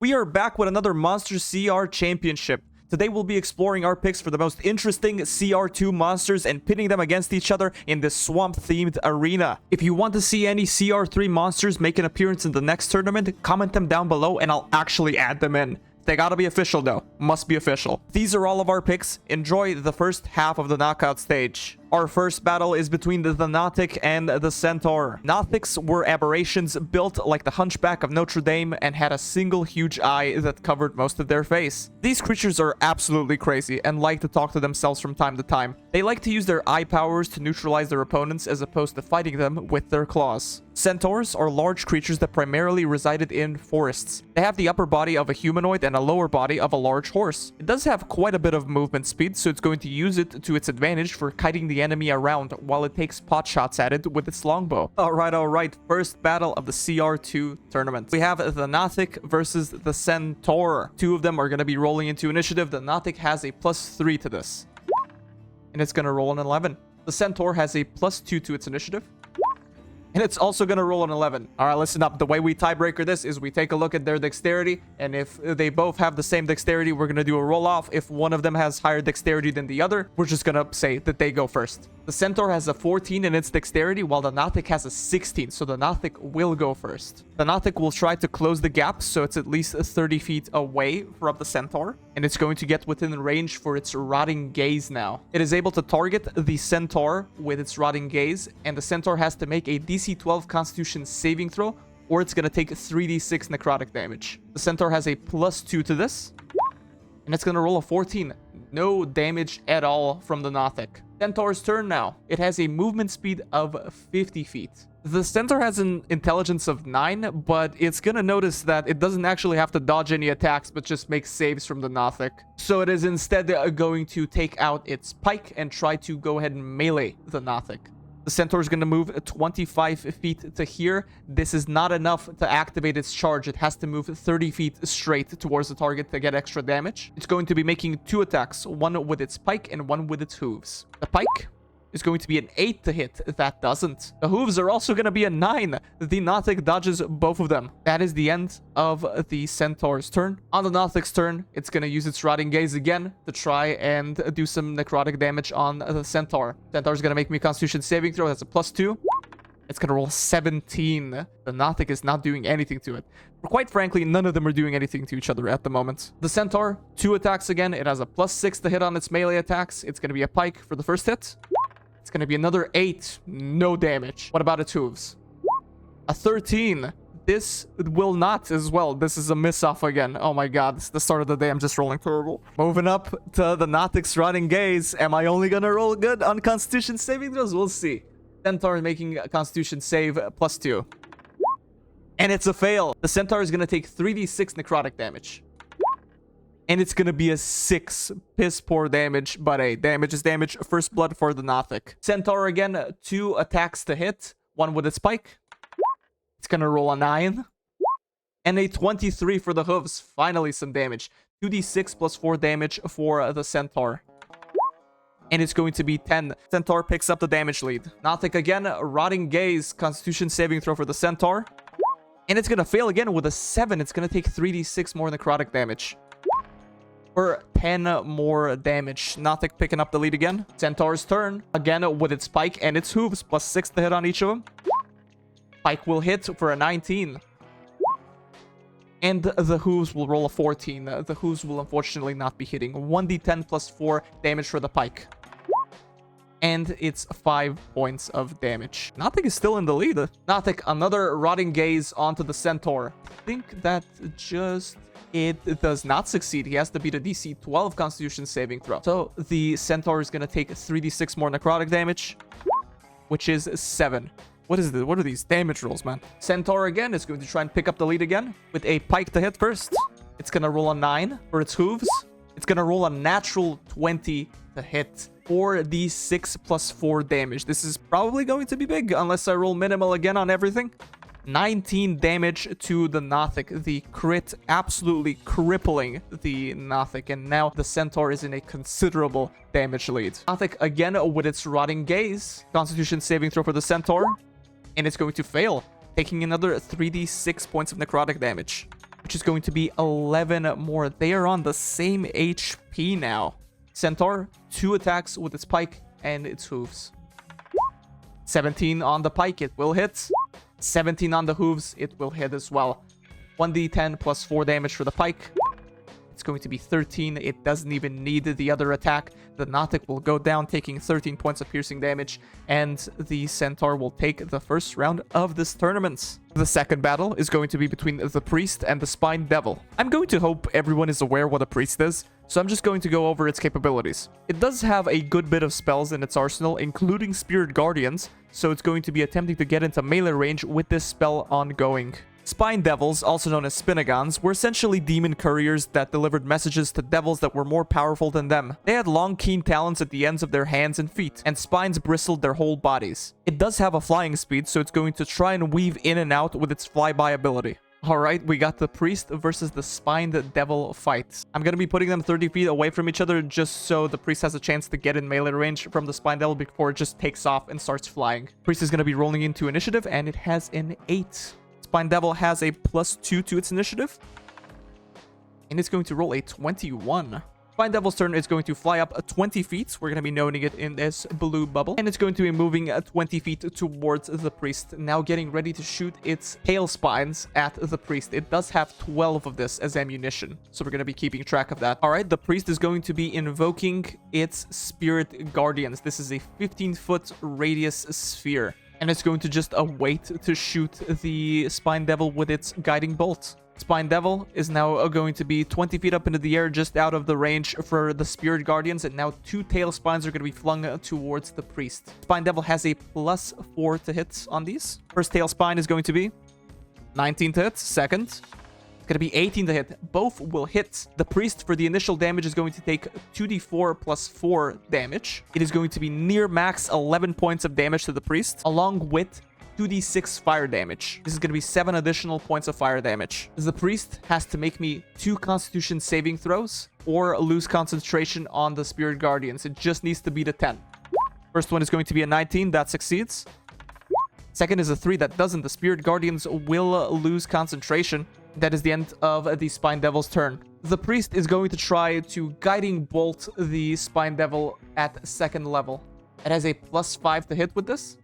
We are back with another Monster CR Championship. Today we'll be exploring our picks for the most interesting CR2 monsters and pitting them against each other in this swamp-themed arena. If you want to see any CR3 monsters make an appearance in the next tournament, comment them down below and I'll actually add them in. They gotta be official though. Must be official. These are all of our picks. Enjoy the first half of the knockout stage. Our first battle is between the Noic and the Centaur. Nothics were aberrations built like the Hunchback of Notre Dame and had a single huge eye that covered most of their face. These creatures are absolutely crazy and like to talk to themselves from time to time. They like to use their eye powers to neutralize their opponents as opposed to fighting them with their claws. Centaurs are large creatures that primarily resided in forests. They have the upper body of a humanoid and a lower body of a large horse. It does have quite a bit of movement speed, so it's going to use it to its advantage for kiting the enemy around while it takes pot shots at it with its longbow. Alright. First battle of the CR2 tournament. We have the Noic versus the Centaur. Two of them are going to be rolling into initiative. The Noic has a +3 to this. And it's going to roll an 11. The Centaur has a +2 to its initiative. And it's also going to roll an 11. Alright, listen up. The way we tiebreaker this is we take a look at their dexterity. And if they both have the same dexterity, we're going to do a roll-off. If one of them has higher dexterity than the other, we're just going to say that they go first. The Centaur has a 14 in its dexterity, while the Noic has a 16. So the Noic will go first. The Noic will try to close the gap, so it's at least 30 feet away from the Centaur. And it's going to get within range for its Rotting Gaze now. It is able to target the Centaur with its Rotting Gaze, and the Centaur has to make a DC 12 Constitution saving throw, or it's going to take 3d6 necrotic damage. The Centaur has a +2 to this, and it's going to roll a 14. No damage at all from the Noic. Centaur's turn now. It has a movement speed of 50 feet. The Centaur has an intelligence of 9, but it's gonna notice that it doesn't actually have to dodge any attacks, but just make saves from the Noic. So it is instead going to take out its pike and try to go ahead and melee the Noic. The Centaur is going to move 25 feet to here. This is not enough to activate its charge. It has to move 30 feet straight towards the target to get extra damage. It's going to be making 2 attacks, one with its pike and one with its hooves. The pike is going to be an 8 to hit. That doesn't. The hooves are also going to be a 9. The Noic dodges both of them. That is the end of the Centaur's turn. On the Nautic's turn, it's going to use its Rotting Gaze again to try and do some necrotic damage on the Centaur. Centaur's going to make me a Constitution saving throw. That's a +2. It's going to roll 17. The Noic is not doing anything to it. Quite frankly, none of them are doing anything to each other at the moment. The Centaur, 2 attacks again. It has a +6 to hit on its melee attacks. It's going to be a pike for the first hit. It's going to be another 8. No damage. What about its hooves? A 13. This will not as well. This is a miss-off again. Oh my god. It's the start of the day. I'm just rolling terrible. Moving up to the Nautic's Rotting Gaze. Am I only going to roll good on Constitution saving throws? We'll see. Centaur making a Constitution save +2. And it's a fail. The Centaur is going to take 3d6 necrotic damage. And it's going to be a 6 piss poor damage, but hey, damage is damage. First blood for the Noic. Centaur again, 2 attacks to hit. One with its pike. It's going to roll a 9. And a 23 for the hooves. Finally some damage. 2d6 +4 damage for the Centaur. And it's going to be 10. Centaur picks up the damage lead. Noic again, Rotting Gaze, Constitution saving throw for the Centaur. And it's going to fail again with a 7. It's going to take 3d6 more necrotic damage. For 10 more damage. Noic picking up the lead again. Centaur's turn. Again with its pike and its hooves. +6 to hit on each of them. Pike will hit for a 19. And the hooves will roll a 14. The hooves will unfortunately not be hitting. 1d10 +4 damage for the pike. And it's 5 points of damage. Noic is still in the lead. Noic, another Rotting Gaze onto the Centaur. I think that just... It does not succeed. He has to beat a DC 12 Constitution saving throw. So the Centaur is going to take 3d6 more necrotic damage, which is 7. What is this? What are these damage rolls, man? Centaur again is going to try and pick up the lead again with a pike to hit first. It's going to roll a 9 for its hooves. It's going to roll a natural 20 to hit. 4d6 +4 damage. This is probably going to be big unless I roll minimal again on everything. 19 damage to the Noic. The crit absolutely crippling the Noic. And now the Centaur is in a considerable damage lead. Noic again with its Rotting Gaze. Constitution saving throw for the Centaur. And it's going to fail, taking another 3d6 points of necrotic damage. which is going to be 11 more. They are on the same HP now. Centaur, 2 attacks with its pike and its hooves. 17 on the pike, it will hit. 17 on the hooves, it will hit as well. 1d10 plus 4 damage for the pike. It's going to be 13. It doesn't even need the other attack. The Nautic will go down, taking 13 points of piercing damage, and the Centaur will take the first round of this tournament. The second battle is going to be between the Priest and the Spine Devil. I'm going to hope everyone is aware what a Priest is, so I'm just going to go over its capabilities. It does have a good bit of spells in its arsenal, including Spirit Guardians, so it's going to be attempting to get into melee range with this spell ongoing. Spine Devils, also known as Spinagons, were essentially demon couriers that delivered messages to devils that were more powerful than them. They had long, keen talons at the ends of their hands and feet, and spines bristled their whole bodies. It does have a flying speed, so it's going to try and weave in and out with its flyby ability. Alright, we got the Priest versus the Spined Devil fight. I'm going to be putting them 30 feet away from each other just so the Priest has a chance to get in melee range from the Spined Devil before it just takes off and starts flying. Priest is going to be rolling into initiative, and it has an 8. Spine Devil has a +2 to its initiative. And it's going to roll a 21. Spine Devil's turn is going to fly up 20 feet. We're going to be noting it in this blue bubble. And it's going to be moving 20 feet towards the Priest. Now getting ready to shoot its tail spines at the Priest. It does have 12 of this as ammunition, so we're going to be keeping track of that. Alright, the Priest is going to be invoking its Spirit Guardians. This is a 15-foot radius sphere. And it's going to just await to shoot the Spine Devil with its Guiding Bolt. Spine Devil is now going to be 20 feet up into the air, just out of the range for the Spirit Guardians, and now 2 tail spines are going to be flung towards the Priest. Spine Devil has a +4 to hit on these. First tail spine is going to be 19 to hit. Second, it's going to be 18 to hit. Both will hit. The Priest, for the initial damage, is going to take 2d4 plus 4 damage. It is going to be near max 11 points of damage to the Priest, along with 2d6 fire damage. This is going to be 7 additional points of fire damage. The Priest has to make me 2 Constitution saving throws or lose concentration on the Spirit Guardians. It just needs to beat a 10. First one is going to be a 19. That succeeds. Second is a 3. That doesn't. The Spirit Guardians will lose concentration. That is the end of the Spine Devil's turn. The Priest is going to try to Guiding Bolt the Spine Devil at 2nd level. It has a +5 to hit with this.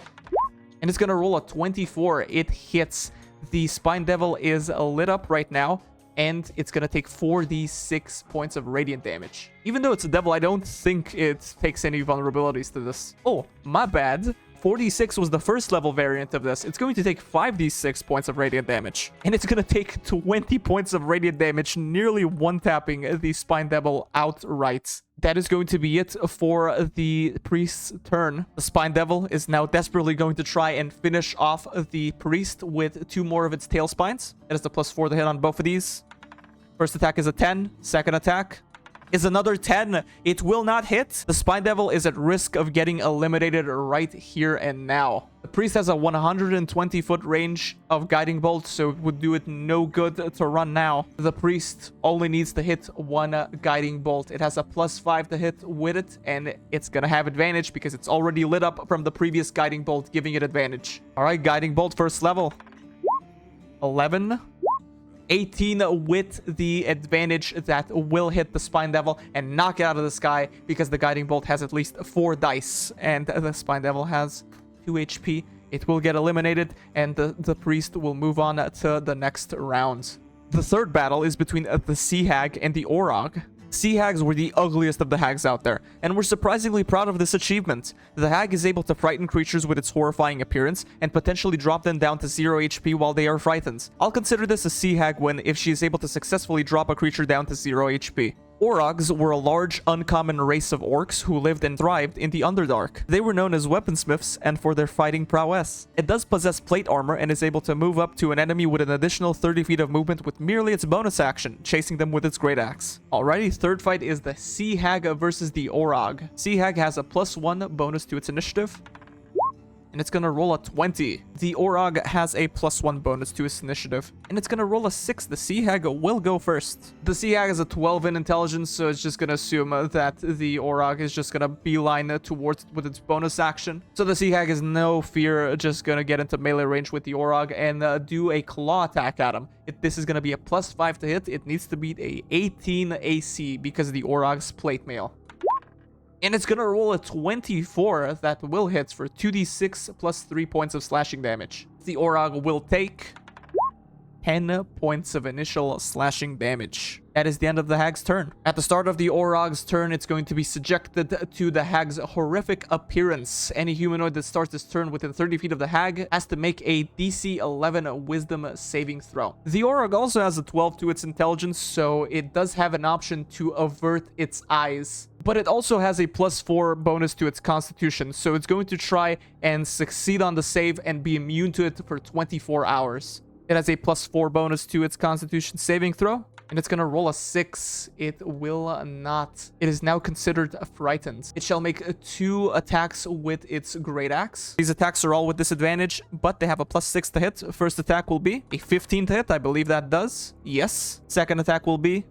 And it's going to roll a 24. It hits. The Spine Devil is lit up right now, and it's going to take 4d6 points of radiant damage. Even though it's a devil, I don't think it takes any vulnerabilities to this. Oh, my bad. 4d6 was the first level variant of this. It's going to take 5d6 points of radiant damage. And it's going to take 20 points of radiant damage, nearly one-tapping the Spine Devil outright. That is going to be it for the Priest's turn. The Spine Devil is now desperately going to try and finish off the Priest with 2 more of its tail spines. That is the +4 to hit on both of these. First attack is a 10. Second attack is another 10. It will not hit. The Spine Devil is at risk of getting eliminated right here and now. The Priest has a 120-foot range of Guiding Bolt, so it would do it no good to run now. The Priest only needs to hit 1 Guiding Bolt. It has a +5 to hit with it, and it's gonna have advantage because it's already lit up from the previous Guiding Bolt, giving it advantage. Alright, Guiding Bolt first level. 11. 18 with the advantage that will hit the Spine Devil and knock it out of the sky because the Guiding Bolt has at least 4 dice and the Spine Devil has 2 HP. It will get eliminated and the Priest will move on to the next round. The third battle is between the Sea Hag and the Orog. Sea Hags were the ugliest of the hags out there, and we're surprisingly proud of this achievement. The hag is able to frighten creatures with its horrifying appearance, and potentially drop them down to 0 HP while they are frightened. I'll consider this a Sea Hag win if she is able to successfully drop a creature down to 0 HP. Orogs were a large, uncommon race of orcs who lived and thrived in the Underdark. They were known as weaponsmiths and for their fighting prowess. It does possess plate armor and is able to move up to an enemy with an additional 30 feet of movement with merely its bonus action, chasing them with its great axe. Alrighty, third fight is the Sea Hag versus the Orog. Sea Hag has a +1 bonus to its initiative. and it's gonna roll a 20. The Orog has a +1 bonus to its initiative, and it's gonna roll a 6. The Sea Hag will go first. The Sea Hag is a 12 in intelligence, so it's just gonna assume that the Orog is just gonna beeline towards it with its bonus action. So the Sea Hag is no fear, just gonna get into melee range with the Orog and do a claw attack at him. If this is gonna be a +5 to hit, it needs to beat a 18 AC because of the Orog's plate mail. And it's gonna roll a 24 that will hit for 2d6 plus 3 points of slashing damage. The Orog will take 10 points of initial slashing damage. That is the end of the Hag's turn. At the start of the Orog's turn, it's going to be subjected to the Hag's horrific appearance. Any humanoid that starts this turn within 30 feet of the Hag has to make a DC 11 Wisdom saving throw. The Orog also has a 12 to its intelligence, so it does have an option to avert its eyes. But it also has a +4 bonus to its constitution, so it's going to try and succeed on the save and be immune to it for 24 hours. It has a +4 bonus to its constitution saving throw, and it's gonna roll a 6. It will not. It is now considered frightened. It shall make 2 attacks with its great axe. These attacks are all with disadvantage, but they have a +6 to hit. First attack will be a 15 to hit. I believe that does. Yes. Second attack will be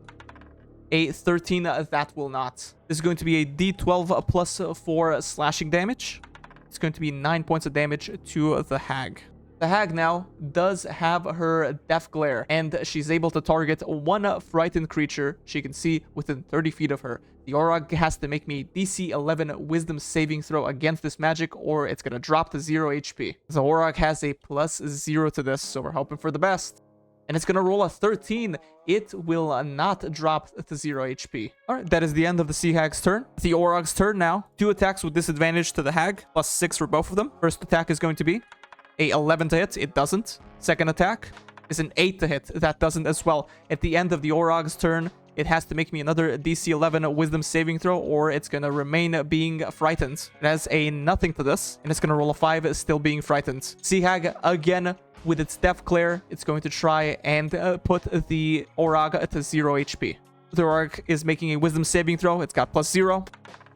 a 13. That will not. This is going to be a D12 plus 4 slashing damage. It's going to be 9 points of damage to the Hag. The Hag now does have her Death Glare, and she's able to target one frightened creature she can see within 30 feet of her. The Orog has to make me DC 11 Wisdom saving throw against this magic, or it's going to drop to 0 HP. The Orog has a +0 to this, so we're hoping for the best. And it's going to roll a 13. It will not drop to 0 HP. Alright, that is the end of the Sea Hag's turn. The Orog's turn now. 2 attacks with disadvantage to the Hag, +6 for both of them. First attack is going to be a 11 to hit. It doesn't. Second attack is an 8 to hit. That doesn't as well. At the end of the Orog's turn, it has to make me another DC 11 Wisdom saving throw, or it's going to remain being frightened. It has a nothing to this, and it's going to roll a 5, still being frightened. Sea Hag, again, with its Death Glare, it's going to try and put the Orog to 0 HP. The Orog is making a Wisdom saving throw. It's got +0,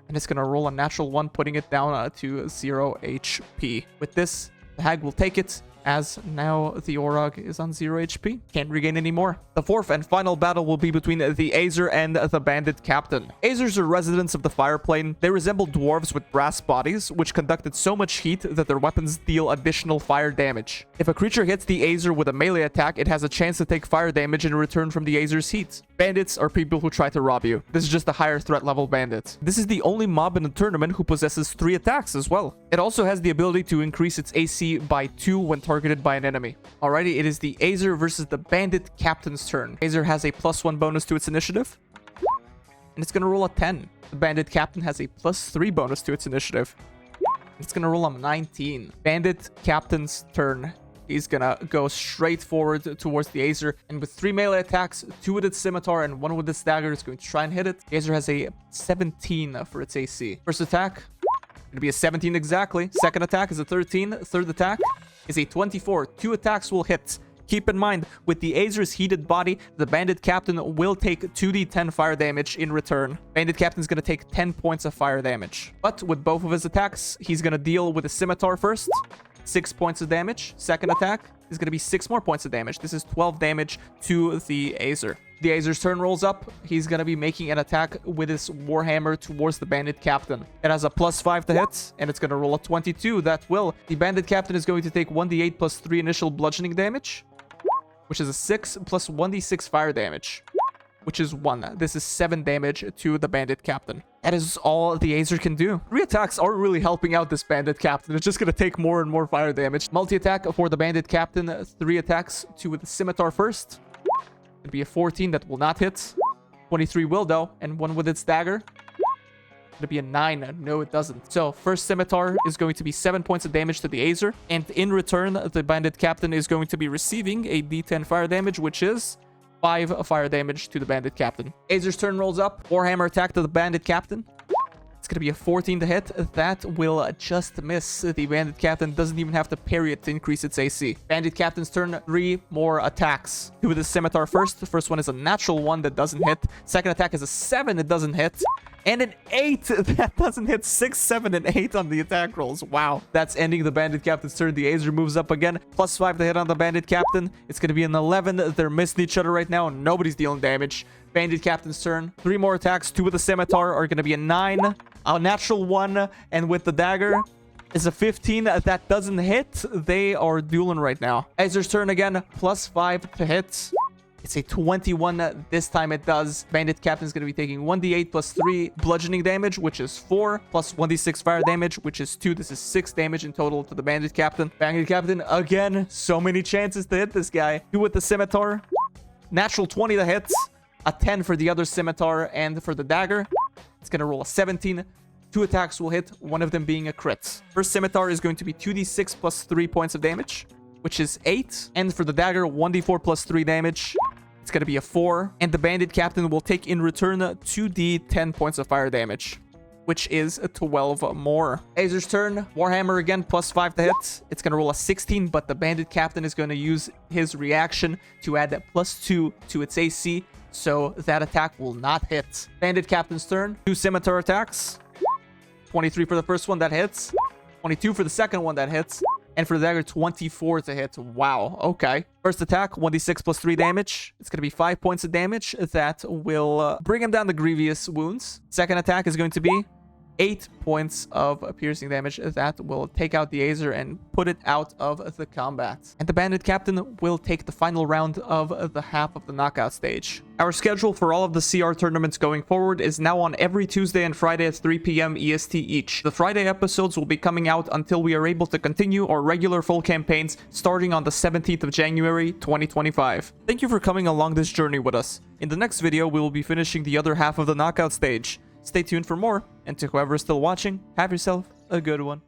and it's going to roll a natural 1, putting it down to 0 HP. With this, the Hag will take it, as now the Orog is on 0 HP. Can't regain any more. The fourth and final battle will be between the Azer and the Bandit Captain. Azers are residents of the fire plane. They resemble dwarves with brass bodies, which conducted so much heat that their weapons deal additional fire damage. If a creature hits the Azer with a melee attack, it has a chance to take fire damage in return from the Azer's heat. Bandits are people who try to rob you. This is just a higher threat level bandit. This is the only mob in the tournament who possesses 3 attacks as well. It also has the ability to increase its AC by 2 when targeted by an enemy. Alrighty, it is the Azer versus the Bandit Captain's turn. Azer has a +1 bonus to its initiative, and it's gonna roll a 10. The Bandit Captain has a +3 bonus to its initiative. It's gonna roll a 19. Bandit Captain's turn. He's gonna go straight forward towards the Azer, and with 3 melee attacks, 2 with its scimitar and 1 with its dagger, is going to try and hit it. The Azer has a 17 for its AC. First attack, gonna be a 17 exactly. Second attack is a 13. Third attack is a 24. 2 attacks will hit. Keep in mind, with the Azer's heated body, the Bandit Captain will take 2d10 fire damage in return. Bandit Captain's gonna take 10 points of fire damage. But with both of his attacks, he's gonna deal with a scimitar first. 6 points of damage. Second attack is going to be 6 more points of damage. This is 12 damage to the Azer. The Azer's turn rolls up. He's going to be making an attack with his Warhammer towards the Bandit Captain. It has a +5 to hit, and it's going to roll a 22. That will. The Bandit Captain is going to take 1d8 plus 3 initial bludgeoning damage, which is a 6 plus 1d6 fire damage, which is 1. This is 7 damage to the Bandit Captain. That is all the Azer can do. 3 attacks aren't really helping out this Bandit Captain. It's just going to take more and more fire damage. Multi-attack for the Bandit Captain. 3 attacks to the scimitar first. It'd be a 14 that will not hit. 23 will though, and 1 with its dagger. It'd be a 9. No, it doesn't. So first scimitar is going to be 7 points of damage to the Azer, and in return, the Bandit Captain is going to be receiving a d10 fire damage, which is 5 fire damage to the Bandit Captain. Azer's turn rolls up. Warhammer attack to the Bandit Captain. It's going to be a 14 to hit. That will just miss. The Bandit Captain doesn't even have to parry it to increase its AC. Bandit Captain's turn. 3 more attacks. 2 with the scimitar first. The first one is a natural 1 that doesn't hit. Second attack is a 7. It doesn't hit. And an 8! That doesn't hit 6, 7, and 8 on the attack rolls. Wow. That's ending the Bandit Captain's turn. The Azer moves up again. +5 to hit on the Bandit Captain. It's going to be an 11. They're missing each other right now. Nobody's dealing damage. Bandit Captain's turn. 3 more attacks. 2 with the Scimitar are going to be a 9. A natural 1. And with the dagger is a 15. That doesn't hit. They are dueling right now. Azer's turn again. +5 to hit. It's a 21. This time it does. Bandit Captain is going to be taking 1d8 plus 3 bludgeoning damage, which is 4, plus 1d6 fire damage, which is 2. This is 6 damage in total to the Bandit Captain. Bandit Captain, again, so many chances to hit this guy. 2 with the Scimitar. Natural 20 to hit. A 10 for the other Scimitar, and for the dagger, it's going to roll a 17. 2 attacks will hit, one of them being a crit. First Scimitar is going to be 2d6 plus 3 points of damage, which is 8. And for the dagger, 1d4 plus 3 damage. It's going to be a 4. And the Bandit Captain will take in return 2d10 points of fire damage, which is 12 more. Azer's turn. Warhammer again, +5 to hit. It's going to roll a 16, but the Bandit Captain is going to use his reaction to add that +2 to its AC, so that attack will not hit. Bandit Captain's turn. 2 Scimitar attacks. 23 for the first one, that hits. 22 for the second one, that hits. And for the dagger, 24 to hit. Wow, okay. First attack, 1d6 plus 3 damage. It's going to be 5 points of damage. That will bring him down to grievous wounds. Second attack is going to be 8 points of piercing damage. That will take out the Azer and put it out of the combat. And the Bandit Captain will take the final round of the half of the knockout stage. Our schedule for all of the CR tournaments going forward is now on every Tuesday and Friday at 3 p.m. EST each. The Friday episodes will be coming out until we are able to continue our regular full campaigns starting on the 17th of January 2025. Thank you for coming along this journey with us. In the next video, we will be finishing the other half of the knockout stage. Stay tuned for more, and to whoever is still watching, have yourself a good one.